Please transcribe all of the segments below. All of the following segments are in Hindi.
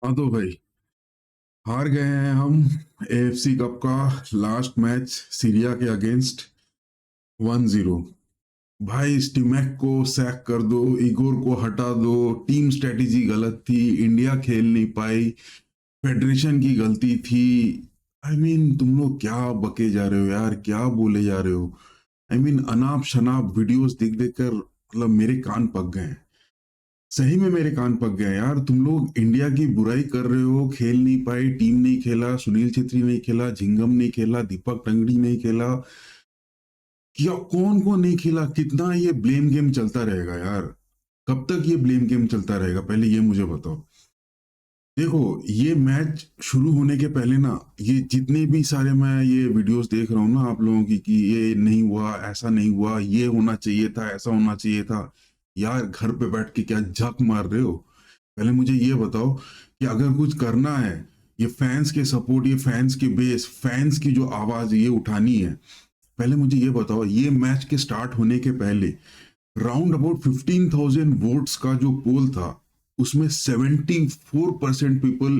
हाँ तो भाई, हार गए हैं हम एएफसी कप का लास्ट मैच सीरिया के अगेंस्ट 1-0। भाई स्टीमैक को सैक कर दो, इगोर को हटा दो। टीम स्ट्रेटेजी गलत थी, इंडिया खेल नहीं पाई, फेडरेशन की गलती थी। तुम लोग क्या बके जा रहे हो यार, क्या बोले जा रहे हो। अनाप शनाप वीडियोस देख देख कर मतलब मेरे कान पक गए हैं। सही में मेरे कान पक गए यार। तुम लोग इंडिया की बुराई कर रहे हो, खेल नहीं पाई, टीम नहीं खेला, सुनील छेत्री नहीं खेला, झिंगम नहीं खेला, दीपक टंगड़ी नहीं खेला। क्या कौन कौन नहीं खेला, कितना ये ब्लेम गेम चलता रहेगा यार। कब तक ये ब्लेम गेम चलता रहेगा, पहले ये मुझे बताओ। देखो, ये मैच शुरू होने के पहले ना, ये जितने भी सारे मैं ये वीडियोस देख रहा हूँ ना आप लोगों की कि ये नहीं हुआ, ऐसा नहीं हुआ, ये होना चाहिए था, ऐसा होना चाहिए था। यार घर पे बैठ के क्या झक मार रहे हो। पहले मुझे ये बताओ कि अगर कुछ करना है, ये फैंस के सपोर्ट, ये फैंस के बेस, फैंस की जो आवाज ये उठानी है। पहले मुझे ये बताओ, ये मैच के स्टार्ट होने के पहले राउंड अबाउट 15,000 वोट्स का जो पोल था, उसमें 74% people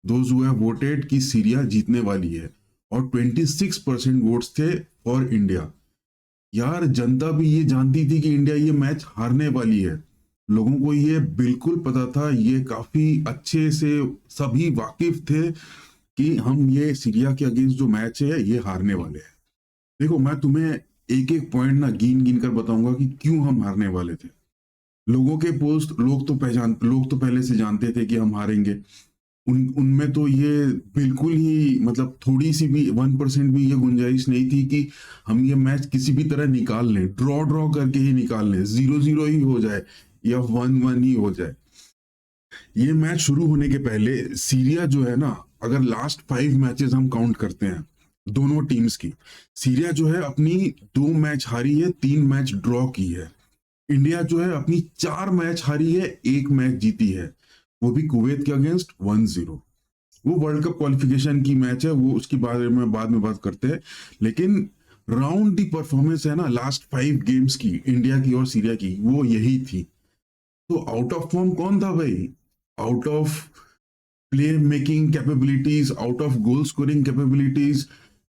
those who have voted कि सीरिया जीतने वाली है, और 26% वोट्स थे फॉर इंडिया। यार जनता भी ये जानती थी कि इंडिया ये मैच हारने वाली है। लोगों को ये बिल्कुल पता था, ये काफी अच्छे से सभी वाकिफ थे कि हम ये सीरिया के अगेंस्ट जो मैच है ये हारने वाले हैं। देखो, मैं तुम्हें एक एक पॉइंट ना गिन गिन कर बताऊंगा कि क्यों हम हारने वाले थे। लोगों के पोस्ट, लोग तो पहले से जानते थे कि हम हारेंगे। उनमें तो ये बिल्कुल ही मतलब थोड़ी सी भी 1% भी ये गुंजाइश नहीं थी कि हम ये मैच किसी भी तरह निकाल लें, ड्रॉ ड्रॉ करके ही निकाल लें, 0-0 ही हो जाए या 1-1 ही हो जाए। ये मैच शुरू होने के पहले सीरिया जो है ना, अगर लास्ट 5 मैचेस हम काउंट करते हैं दोनों टीम्स की, सीरिया जो है अपनी 2 मैच हारी है, 3 मैच ड्रॉ की है। इंडिया जो है अपनी 4 मैच हारी है, 1 मैच जीती है, वो भी कुवैत के अगेंस्ट 1-0। वो वर्ल्ड कप क्वालिफिकेशन की मैच है, वो उसकी बारे में बाद में बात करते हैं। लेकिन राउंड दी परफॉर्मेंस है ना लास्ट 5 गेम्स की, इंडिया की और सीरिया की, वो यही थी। तो आउट ऑफ फॉर्म कौन था भाई? Out of play making capabilities, out of goal scoring capabilities.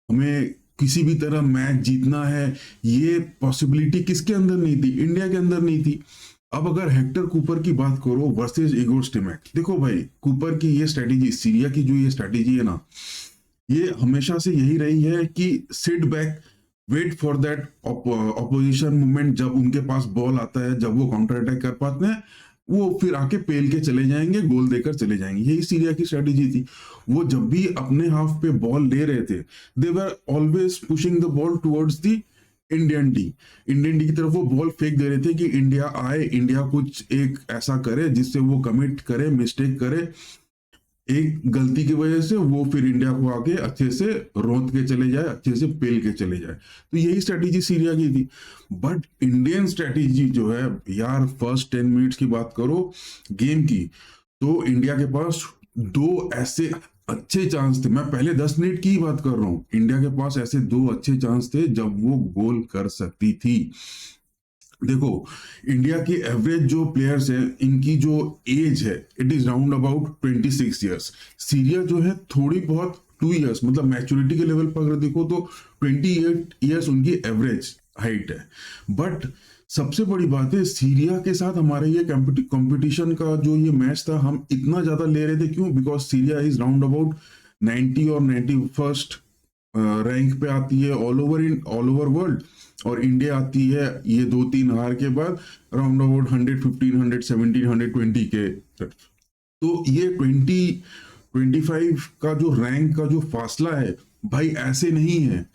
हमें किसी भी तरह मैच जीतना है, ये पॉसिबिलिटी किसके अंदर नहीं थी? इंडिया के अंदर नहीं थी। अब अगर हेक्टर कूपर की बात करो वर्सेस इगोर स्टिमैक, देखो भाई, कूपर की ये स्ट्रेटेजी, सीरिया की जो ये स्ट्रेटेजी है ना, ये हमेशा से यही रही है कि sit back, wait for that opposition movement. जब उनके पास बॉल आता है, जब वो काउंटर अटैक कर पाते हैं, वो फिर आके पेल के चले जाएंगे, गोल देकर चले जाएंगे। यही सीरिया की स्ट्रेटेजी थी। वो जब भी अपने हाफ पे बॉल ले रहे थे, they were always pushing the ball towards the Indian D की तरफ वो बॉल फेंक दे रहे थे कि इंडिया आए, इंडिया कुछ एक ऐसा करे जिससे वो कमिट करे, मिस्टेक करे, एक गलती की वजह से वो फिर इंडिया को आके अच्छे से रोंद के चले जाए, अच्छे से पेल के चले जाए। तो यही स्ट्रेटेजी सीरिया की थी। बट इंडियन स्ट्रेटेजी जो है यार, फर्स्ट 10 मिनट्स की बात करो गेम की, तो इंडिया के पास 2 ऐसे अच्छे चांस थे। मैं पहले 10 मिनट की ही बात कर रहा हूं, इंडिया के पास ऐसे 2 अच्छे चांस थे जब वो गोल कर सकती थी। देखो, इंडिया की एवरेज जो प्लेयर्स हैं, इनकी जो एज है, it is round about 26 years. Syria जो है थोड़ी बहुत 2 ईयर्स, मतलब मैच्योरिटी के लेवल पर अगर देखो तो 28 ईयर्स उनकी एवरेज हाइट है। बट सबसे बड़ी बात है, सीरिया के साथ हमारे ये कंपटीशन का जो ये मैच था, हम इतना ज्यादा ले रहे थे क्यों? Because Syria is round about 90 और 91st रैंक पे आती है ऑल ओवर वर्ल्ड, और इंडिया आती है ये 2-3 हार के बाद राउंड अबाउट 115, 117, 120 के। तो ये 20-25 का जो रैंक का जो फासला है भाई, ऐसे नहीं है।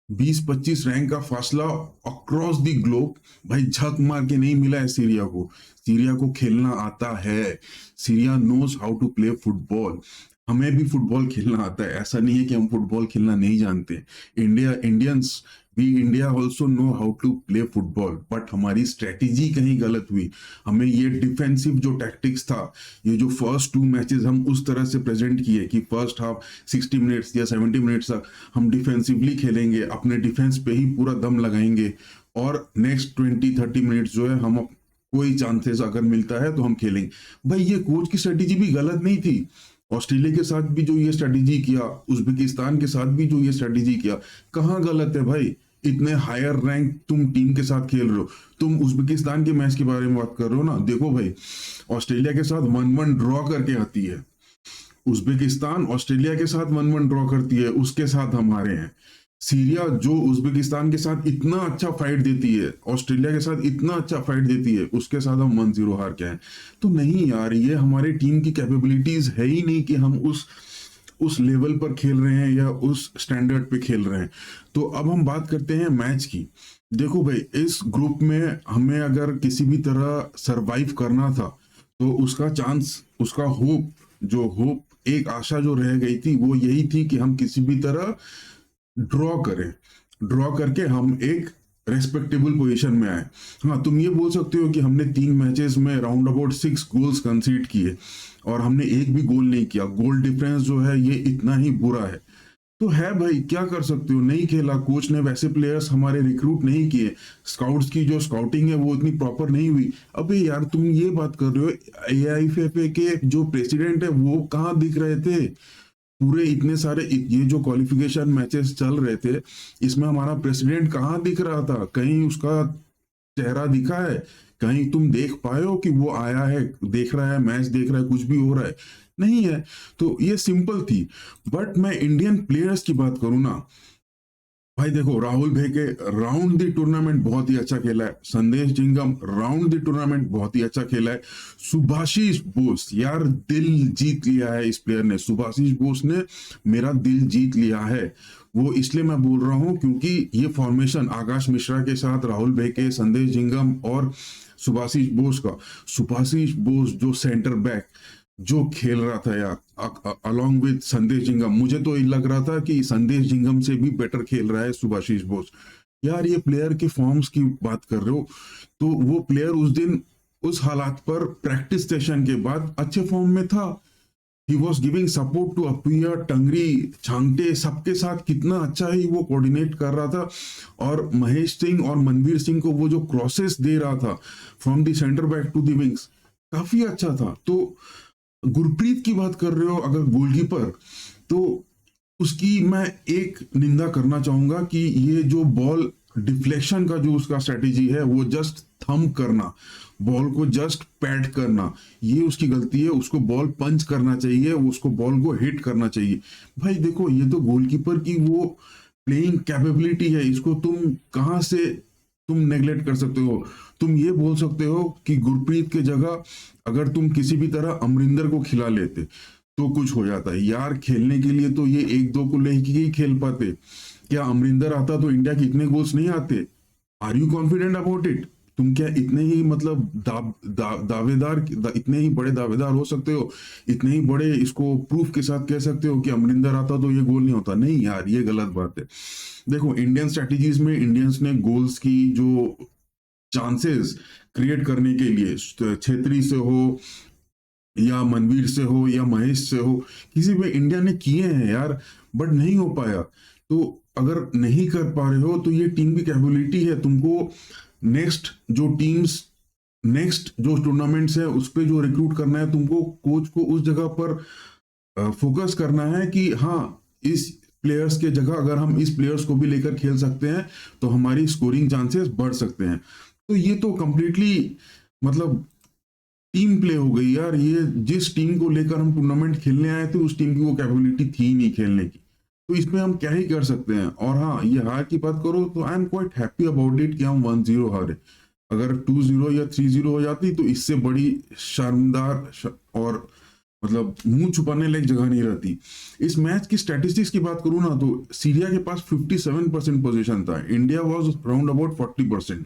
20-25 रैंक का फासला अक्रॉस द ग्लोब, भाई झक मार के नहीं मिला है सीरिया को। सीरिया को खेलना आता है, Syria knows how to play football. हमें भी फुटबॉल खेलना आता है, ऐसा नहीं है कि हम फुटबॉल खेलना नहीं जानते। Indians we India also know how to play football, but हमारी स्ट्रेटेजी कहीं गलत हुई। हमें ये डिफेंसिव जो टैक्टिक्स था, ये जो फर्स्ट 2 मैचेस हम उस तरह से प्रेजेंट किए कि फर्स्ट हाफ 60 मिनट्स या 70 मिनट्स तक हम डिफेंसिवली खेलेंगे, अपने डिफेंस पे ही पूरा दम लगाएंगे, और नेक्स्ट 20-30 मिनट्स जो है हम कोई चांसेस अगर मिलता है तो हम खेलेंगे। भाई ये कोच की स्ट्रेटेजी भी गलत नहीं थी। ऑस्ट्रेलिया के साथ भी जो ये स्ट्रेटेजी किया, उज्बेकिस्तान के साथ भी जो ये स्ट्रेटेजी किया, कहाँ गलत है भाई? इतने हायर रैंक तुम टीम के साथ खेल रहे हो। तुम उज्बेकिस्तान के मैच के बारे में बात कर रहे हो ना, देखो भाई, ऑस्ट्रेलिया के साथ 1-1 ड्रॉ करके आती है। उज्बेकिस्तान ऑस्ट्रेलिया के साथ 1-1 ड्रॉ करती है, उसके साथ हम हारे हैं। सीरिया जो उज्बेकिस्तान के साथ इतना अच्छा फाइट देती है, ऑस्ट्रेलिया के साथ इतना अच्छा फाइट देती है, उसके साथ हम 1-0 हार के हैं। तो नहीं यार, ये हमारे टीम की कैपेबिलिटीज है ही नहीं कि हम उस लेवल पर खेल रहे हैं या उस स्टैंडर्ड पे खेल रहे हैं। तो अब हम बात करते हैं मैच की। देखो भाई, इस ग्रुप में हमें अगर किसी भी तरह सरवाइव करना था तो उसका चांस, उसका होप, जो होप, एक आशा जो रह गई थी वो यही थी कि हम किसी भी तरह ड्रॉ करें, ड्रॉ करके हम एक रेस्पेक्टेबल पोजीशन में आए। हाँ, तुम ये बोल सकते हो कि हमने 3 मैचेस में राउंड अबाउट 6 गोल्स कंसीड किए और हमने एक भी गोल नहीं किया, गोल डिफरेंस जो है ये इतना ही बुरा है। तो है भाई, क्या कर सकते हो, नहीं खेला, कोच ने वैसे प्लेयर्स हमारे रिक्रूट नहीं किए, स्काउट्स की जो स्काउटिंग है वो इतनी प्रॉपर नहीं हुई। अबे यार, तुम ये बात कर रहे हो, AIFFA के जो प्रेसिडेंट है वो कहाँ दिख रहे थे? पूरे इतने सारे ये जो क्वालिफिकेशन मैचेस चल रहे थे, इसमें हमारा प्रेसिडेंट कहाँ दिख रहा था? कहीं उसका चेहरा दिखा है? कहीं तुम देख पाए हो कि वो आया है, देख रहा है, मैच देख रहा है, कुछ भी हो रहा है? नहीं है। तो ये सिंपल थी। बट मैं इंडियन प्लेयर्स की बात करूं ना भाई, देखो, राहुल भेके राउंड द टूर्नामेंट बहुत ही अच्छा खेला है, संदेश जिंगम राउंड द टूर्नामेंट बहुत ही अच्छा खेला है, सुभाषिश बोस, यार दिल जीत लिया है इस प्लेयर ने, सुभाषिश बोस ने मेरा दिल जीत लिया है। वो इसलिए मैं बोल रहा हूं क्योंकि ये फॉर्मेशन आकाश मिश्रा के साथ राहुल भेके, संदेश जिंगम और सुभाषिश बोस का, सुभाषिश बोस जो सेंटर बैक जो खेल रहा था यार, अलोंग विद संदेश जिंगम, मुझे तो ये लग रहा था कि संदेश जिंगम से भी बेटर खेल रहा है सुभाषिश बोस। यार, ये प्लेयर के फॉर्म्स की बात कर रहे हो, तो वो प्लेयर उस दिन उस हालात पर प्रैक्टिस सेशन के बाद अच्छे फॉर्म में था। He was giving support to Apuia, Tangri, Chhangte, सबके साथ कितना अच्छा ही वो कोऑर्डिनेट कर रहा था। और महेश सिंह और मनवीर सिंह को वो जो क्रॉसेस दे रहा था from the centre back to the wings, काफी अच्छा था। तो गुरप्रीत की बात कर रहे हो अगर गोलकीपर, तो उसकी मैं एक निंदा करना चाहूंगा कि ये जो बॉल डिफ्लेक्शन का जो उसका स्ट्रेटेजी है, वो जस्ट थंब करना, बॉल को जस्ट पैड करना, ये उसकी गलती है। उसको बॉल पंच करना चाहिए, उसको बॉल को हिट करना चाहिए। भाई देखो, ये तो गोलकीपर की वो प्लेइंग कैपेबिलिटी है, इसको तुम कहां से तुम नेग्लेक्ट कर सकते हो? तुम ये बोल सकते हो कि गुरप्रीत के जगह अगर तुम किसी भी तरह अमरिंदर को खिला लेते तो कुछ हो जाता है यार। खेलने के लिए तो ये 1-2 को लेके ही खेल पाते। क्या अमरिंदर आता तो इंडिया के इतने गोल्स नहीं आते? Are you confident about it? तुम क्या इतने ही मतलब दावेदार, इतने ही बड़े दावेदार हो सकते हो, इतने ही बड़े इसको प्रूफ के साथ कह सकते हो कि अमरिंदर आता तो ये गोल नहीं होता? नहीं यार, ये गलत बात है। देखो, इंडियन स्ट्रेटेजीज में इंडियंस ने गोल्स की जो चांसेस क्रिएट करने के लिए, छेत्री से हो या मनवीर से हो या महेश से हो, किसी भी इंडिया ने किए हैं यार, बट नहीं हो पाया। तो अगर नहीं कर पा रहे हो तो ये टीम की कैपेबिलिटी है। तुमको नेक्स्ट जो टूर्नामेंट्स है उस पर जो रिक्रूट करना है, तुमको कोच को उस जगह पर फोकस करना है कि हाँ, इस प्लेयर्स के जगह अगर हम इस प्लेयर्स को भी लेकर खेल सकते हैं तो हमारी स्कोरिंग चांसेस बढ़ सकते हैं। तो ये तो कंप्लीटली मतलब टीम प्ले हो गई यार। ये जिस टीम को लेकर हम टूर्नामेंट खेलने आए थे उस टीम की वो कैपेबिलिटी थी नहीं खेलने की, तो इसमें हम क्या ही कर सकते हैं। और हाँ, ये हार की बात करो तो I am quite happy about it कि हम 1-0 हारे। अगर 2-0 या 3-0 हो जाती तो इससे बड़ी शानदार और मतलब मुंह छुपाने लायक जगह नहीं रहती। इस मैच की स्टैटिस्टिक्स की बात करूं ना तो सीरिया के पास 57% पोजीशन था, India was round about 40%।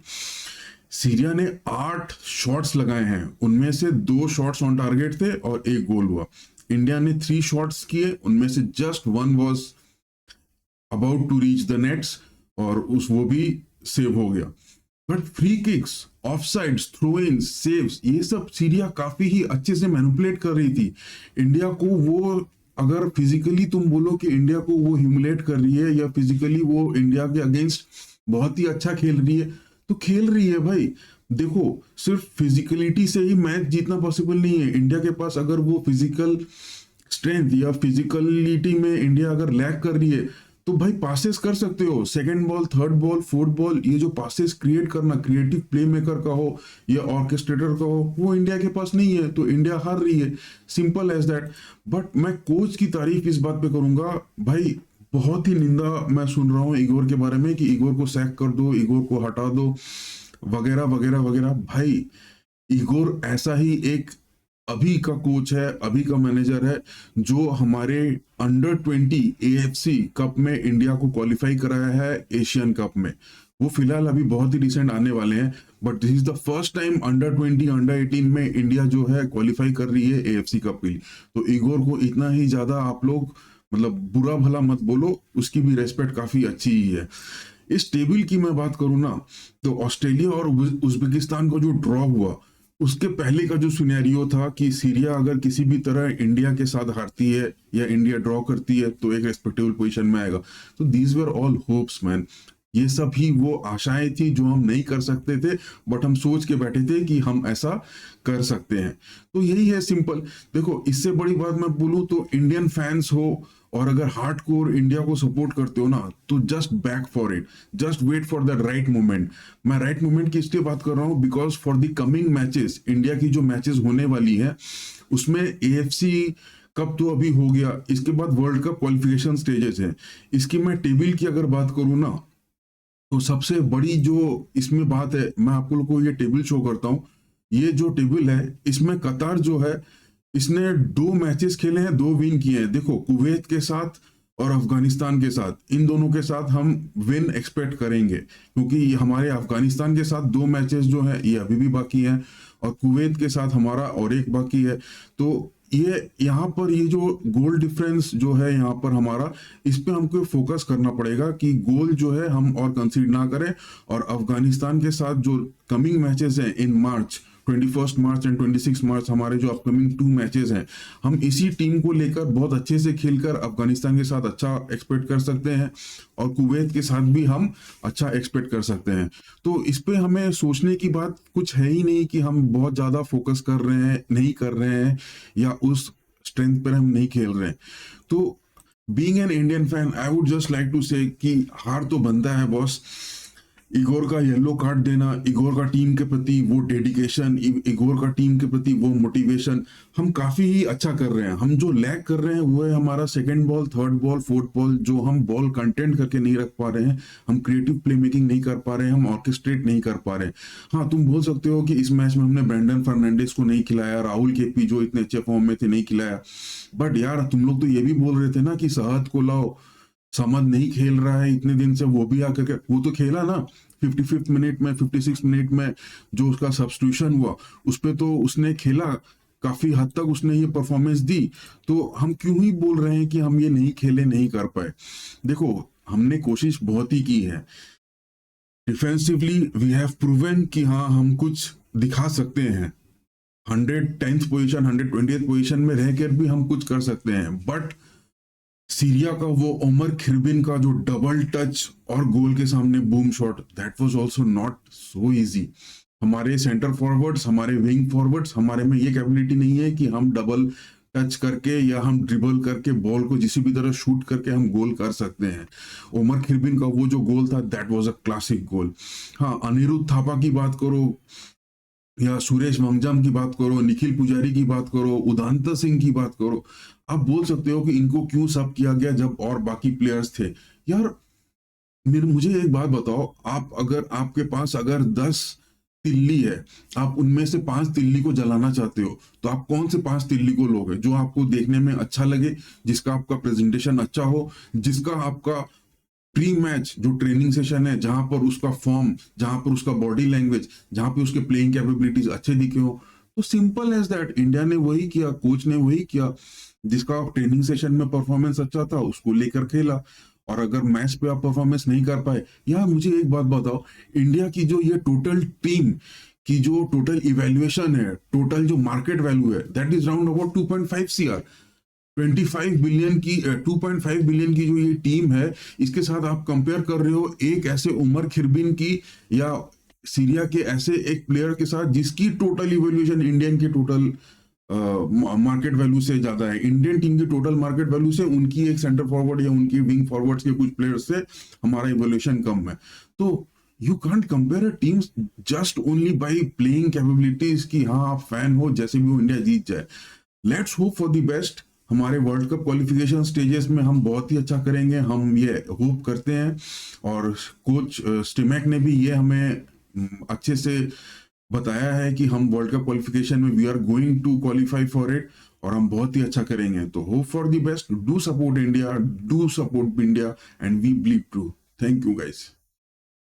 Syria ने 8 शॉट्स लगाए हैं, उनमें से 2 शॉट्स ऑन टारगेट थे और 1 गोल हुआ। इंडिया ने 3 शॉट्स किए, उनमें से just 1 was about to reach the nets और वो भी सेव हो गया। But free kicks, offsides, throw in, saves, ये सब सीरिया काफी ही अच्छे से मैनिपुलेट कर रही थी। इंडिया को वो, अगर फिजिकली तुम बोलो कि इंडिया को वो ह्यूमिलेट कर रही है या फिजिकली वो इंडिया के अगेंस्ट बहुत ही अच्छा खेल रही है, तो खेल रही है भाई। देखो, सिर्फ फिजिकलिटी से ही मैच जीतना पॉसिबल नहीं है। इंडिया के पास अगर वो फिजिकल स्ट्रेंथ या फिजिकलिटी में इंडिया अगर लैक कर रही है, तो भाई पासेस कर सकते हो, second ball, third ball, fourth ball, ये जो पासेस क्रिएट करना, क्रिएटिव प्ले मेकर का हो या ऑर्केस्ट्रेटर का हो, वो इंडिया के पास नहीं है, तो इंडिया हार रही है, सिंपल एज दैट। बट मैं कोच की तारीफ इस बात पे करूंगा भाई, बहुत ही निंदा मैं सुन रहा हूँ इगोर के बारे में कि इगोर को सैक कर दो, इगोर को हटा दो, वगैरह वगैरह वगैरह। भाई इगोर ऐसा ही एक अभी का कोच है, अभी का मैनेजर है, जो हमारे अंडर 20 एएफसी कप में इंडिया को क्वालिफाई कराया है एशियन कप में। वो फिलहाल अभी बहुत ही रिसेंट आने वाले हैं, but this is the first time under 20 under 18 में इंडिया जो है क्वालिफाई कर रही है एएफसी कप के लिए। तो इगोर को इतना ही ज्यादा आप लोग मतलब बुरा भला मत बोलो, उसकी भी रेस्पेक्ट काफी अच्छी ही है। इस टेबल की मैं बात करूं ना, तो ऑस्ट्रेलिया और उज्बेकिस्तान का जो ड्रॉ हुआ, उसके पहले का जो सिनेरियो था कि सीरिया अगर किसी भी तरह इंडिया के साथ हारती है या इंडिया ड्रॉ करती है तो एक रेस्पेक्टेबल पोजीशन में आएगा। तो these were all hopes man, ये सब ही वो आशाएं थी जो हम नहीं कर सकते थे, बट हम सोच के बैठे थे कि हम ऐसा कर सकते हैं। तो यही है सिंपल। देखो, इससे बड़ी बात मैं बोलूं तो इंडियन फैंस हो और अगर हार्ड कोर इंडिया को सपोर्ट करते हो ना, तो just back for it, just wait for the right moment. मैं राइट मोमेंट की इसलिए बात कर रहा हूं because for the coming matches, India की जो मैचेस होने वाली है उसमें एएफसी कप तो अभी हो गया, इसके बाद वर्ल्ड कप क्वालिफिकेशन स्टेजेस है। इसकी मैं टेबल की अगर बात करूं ना, तो सबसे बड़ी जो इसमें बात है, मैं आप लोग को ये टेबल शो करता हूँ। ये जो टेबल है इसमें कतार जो है, इसने 2 मैचेस खेले हैं, 2 विन किए हैं। देखो, कुवैत के साथ और अफगानिस्तान के साथ, इन दोनों के साथ हम विन एक्सपेक्ट करेंगे, क्योंकि हमारे अफगानिस्तान के साथ 2 मैचेस जो है ये अभी भी बाकी हैं, और कुवैत के साथ हमारा और एक बाकी है। तो ये यहाँ पर ये जो गोल डिफरेंस जो है यहाँ पर हमारा, इस पे हमको फोकस करना पड़ेगा कि गोल जो है हम और कंसीड ना करें। और अफगानिस्तान के साथ जो कमिंग मैचेस हैं इन मार्च, 21 मार्च एंड 26 मार्च, हमारे जो अपकमिंग 2 मैचेस हैं, हम इसी टीम को लेकर बहुत अच्छे से खेलकर अफगानिस्तान के साथ अच्छा एक्सपेक्ट कर सकते हैं, और कुवैत के साथ भी हम अच्छा एक्सपेक्ट कर सकते हैं। तो इस पे हमें सोचने की बात कुछ है ही नहीं कि हम बहुत ज्यादा फोकस कर रहे हैं, नहीं कर रहे हैं, या उस स्ट्रेंथ पर हम नहीं खेल रहे हैं। तो being an Indian fan, I would just like to say कि हार तो बनता है बॉस। इगोर का येलो कार्ड देना, इगोर का टीम के प्रति वो डेडिकेशन, इगोर का टीम के प्रति वो मोटिवेशन, हम काफी ही अच्छा कर रहे हैं। हम जो लैग कर रहे हैं वो है हमारा second ball, third ball, fourth ball, जो हम बॉल कंटेंट करके नहीं रख पा रहे हैं, हम क्रिएटिव प्ले मेकिंग नहीं कर पा रहे हैं, हम ऑर्केस्ट्रेट नहीं कर पा रहे हैं। हाँ, तुम बोल सकते हो कि इस मैच में हमने ब्रेंडन फर्नांडिस को नहीं खिलाया, राहुल केपी जो इतने अच्छे फॉर्म में थे नहीं खिलाया। बट यार, तुम लोग तो ये भी बोल रहे थे ना कि सहद को लाओ, समद नहीं खेल रहा है इतने दिन से, वो भी आकर के वो तो खेला ना 55 मिनट में, 56 मिनट में जो उसका सब्स्टिट्यूशन हुआ, उस पे तो उसने खेला, काफी हद तक उसने ये परफॉर्मेंस दी। तो हम क्यों ही बोल रहे हैं कि हम ये नहीं खेले, नहीं कर पाए। देखो, हमने कोशिश बहुत ही की है। डिफेंसिवली वी हैव प्रूवन कि हाँ, हम कुछ दिखा सकते हैं। 110th पोजीशन, 120th पोजीशन में रहकर भी हम कुछ कर सकते हैं। बट सीरिया का वो उमर खिरबिन का जो डबल टच और गोल के सामने boom shot, that was also not so easy. हमारे सेंटर फॉरवर्ड्स, हमारे विंग फॉरवर्ड्स, हमारे में ये कैपेबिलिटी नहीं है कि हम डबल टच करके या हम ड्रिबल करके बॉल को किसी भी तरह शूट करके हम गोल कर सकते हैं। उमर खिरबिन का वो जो गोल था, दैट वाज अ क्लासिक गोल। हाँ, अनिरुद्ध थापा की बात करो या सुरेश मंगजाम की बात करो, निखिल पुजारी की बात करो, उदांत सिंह की बात करो, आप बोल सकते हो कि इनको क्यों सब किया गया जब और बाकी प्लेयर्स थे। यार, मेरे मुझे एक बात बताओ, आप अगर आपके पास अगर 10 तिल्ली है, आप उनमें से 5 तिल्ली को जलाना चाहते हो, तो आप कौन से 5 तिल्ली को लोगे? जो आपको देखने में अच्छा लगे, जिसका आपका प्रेजेंटेशन अच्छा हो, जिसका आपका प्री मैच जो ट्रेनिंग सेशन है, जहां पर उसका फॉर्म, जहां पर उसका बॉडी लैंग्वेज, जहां पर उसके प्लेइंग कैपेबिलिटीज अच्छे दिखे हो। तो सिंपल एज दैट, इंडिया ने वही किया, कोच ने वही किया, जिसका ट्रेनिंग सेशन में परफॉर्मेंस अच्छा था उसको लेकर खेला। और अगर मैच पे आप परफॉर्मेंस नहीं कर पाए, या मुझे एक बात बताओ, इंडिया की जो ये टोटल टीम की जो टोटल इवेल्युएशन है, टोटल जो मार्केट वैल्यू है, that is round about 2.5 CR। 2.5 billion की जो ये टीम है, इसके साथ आप कंपेयर कर रहे हो एक ऐसे उमर खिरबिन की या सीरिया के ऐसे एक प्लेयर के साथ जिसकी टोटल इवोल्यूशन इंडियन के टोटल मार्केट वैल्यू से ज्यादा है। इंडियन टीम की टोटल मार्केट वैल्यू से उनकी एक सेंटर फॉरवर्ड या उनकी विंग फॉरवर्ड्स के कुछ प्लेयर्स से हमारा इवोल्यूशन कम है। तो you can't compare a team just only by playing capabilities कि हाँ आप फैन हो जैसे भी वो इंडिया जीत जाए। Let's hope for the best. हमारे वर्ल्ड कप क्वालिफिकेशन स्टेजेस में हम बहुत ही अच्छा करेंगे, हम ये होप करते हैं। और कोच स्टिमैक ने भी ये हमें अच्छे से बताया है कि हम वर्ल्ड कप क्वालिफिकेशन में we are going to qualify for it और हम बहुत ही अच्छा करेंगे। तो hope for the best, do support India, do support India and we believe true. Thank you guys.